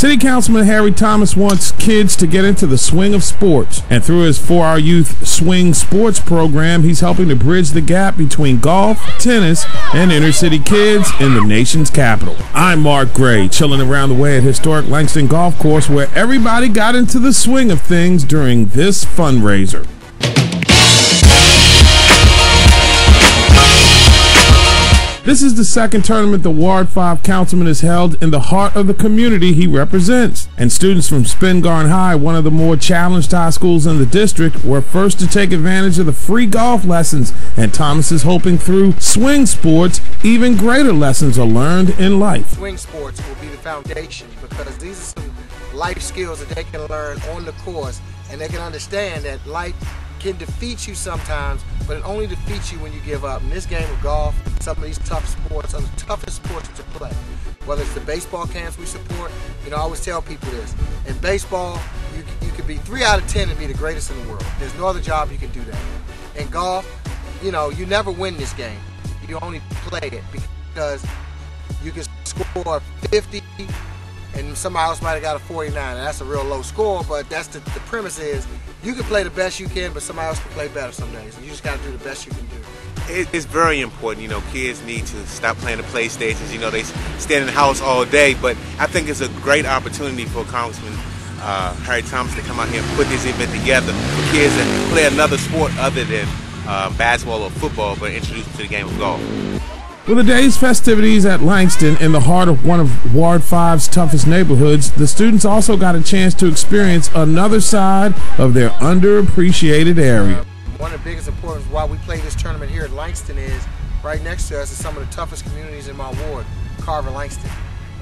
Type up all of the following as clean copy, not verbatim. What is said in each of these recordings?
City Councilman Harry Thomas wants kids to get into the swing of sports, and through his For Our Youth Swing Sports program, he's helping to bridge the gap between golf, tennis, and inner city kids in the nation's capital. I'm Mark Gray, chilling around the way at historic Langston Golf Course, where everybody got into the swing of things during this fundraiser. This is the second tournament the Ward 5 Councilman has held in the heart of the community he represents. And students from Spingarn High, one of the more challenged high schools in the district, were first to take advantage of the free golf lessons. And Thomas is hoping through swing sports, even greater lessons are learned in life. Swing sports will be the foundation because these are some life skills that they can learn on the course, and they can understand that life can defeat you sometimes, but it only defeats you when you give up. In this game of golf, some of these tough sports are the toughest sports to play. Whether it's the baseball camps we support, I always tell people this. In baseball, you could be 3 out of 10 and be the greatest in the world. There's no other job you can do that. In golf, you never win this game. You only play it because you can score 50 and somebody else might have got a 49. And that's a real low score, but that's the premise is you can play the best you can, but somebody else can play better some days. And you just got to do the best you can do. It's very important, kids need to stop playing the PlayStations. They stand in the house all day, but I think it's a great opportunity for Councilman Harry Thomas to come out here and put this event together for kids that play another sport other than basketball or football, but introduce them to the game of golf. For the day's festivities at Langston, in the heart of one of Ward 5's toughest neighborhoods, the students also got a chance to experience another side of their underappreciated area. One of the biggest importance why we play this tournament here at Langston is right next to us is some of the toughest communities in my ward, Carver, Langston.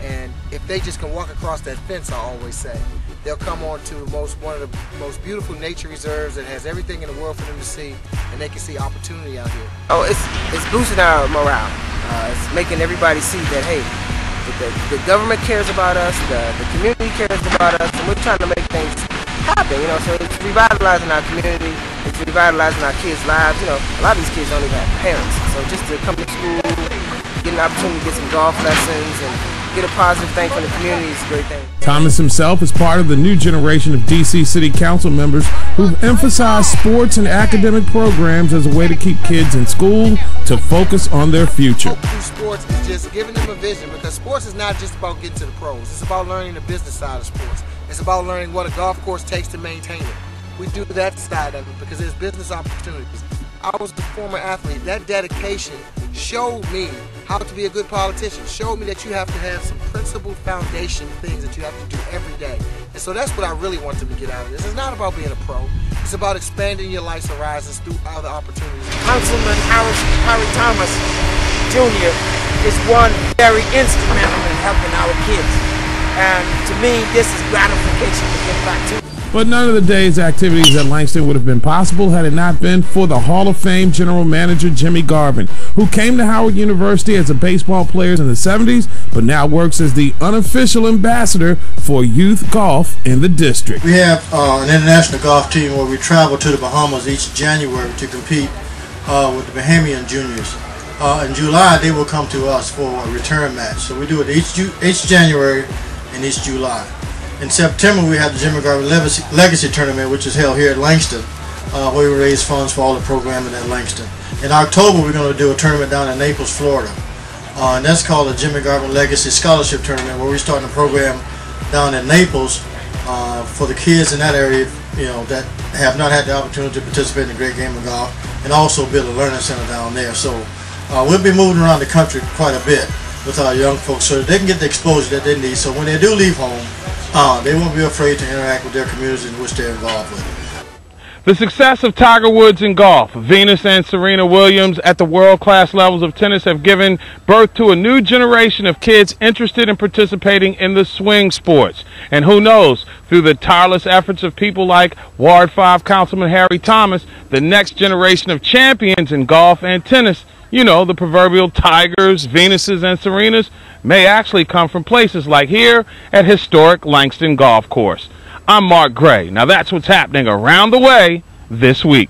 And if they just can walk across that fence, I always say, they'll come on to one of the most beautiful nature reserves that has everything in the world for them to see, and they can see opportunity out here. Oh, it's boosting our morale. It's making everybody see that, hey, the government cares about us, the community cares about us, and we're trying to make things happen, so it's revitalizing our community, it's revitalizing our kids' lives. A lot of these kids don't even have parents, so just to come to school, get an opportunity to get some golf lessons, and get a positive thing from the community is a great thing. Thomas himself is part of the new generation of D.C. City Council members who've emphasized sports and academic programs as a way to keep kids in school to focus on their future. Sports is just giving them a vision, because sports is not just about getting to the pros. It's about learning the business side of sports. It's about learning what a golf course takes to maintain it. We do that side of it because there's business opportunities. I was a former athlete. That dedication showed me how to be a good politician, showed me that you have to have some principled foundation things that you have to do every day. And so that's what I really want them to get out of this. It's not about being a pro. It's about expanding your life's horizons through other opportunities. Councilman Harry Thomas Jr. is one very instrumental in helping our kids. And to me, this is gratification to get back to. But none of the day's activities at Langston would have been possible had it not been for the Hall of Fame General Manager Jimmy Garvin, who came to Howard University as a baseball player in the 70s, but now works as the unofficial ambassador for youth golf in the district. We have an international golf team where we travel to the Bahamas each January to compete with the Bahamian juniors. In July, they will come to us for a return match. So we do it each January and each July. In September, we have the Jimmy Garvin Legacy Tournament, which is held here at Langston, where we raise funds for all the programming at Langston. In October, we're going to do a tournament down in Naples, Florida, and that's called the Jimmy Garvin Legacy Scholarship Tournament, where we're starting a program down in Naples for the kids in that area, that have not had the opportunity to participate in the great game of golf, and also build a learning center down there. So we'll be moving around the country quite a bit with our young folks so that they can get the exposure that they need. So when they do leave home, they won't be afraid to interact with their communities in which they're involved with. The success of Tiger Woods in golf, Venus and Serena Williams at the world-class levels of tennis have given birth to a new generation of kids interested in participating in the swing sports. And who knows, through the tireless efforts of people like Ward 5 Councilman Harry Thomas, the next generation of champions in golf and tennis, the proverbial Tigers, Venuses, and Serenas, may actually come from places like here at historic Langston Golf Course. I'm Mark Gray. Now that's what's happening around the way this week.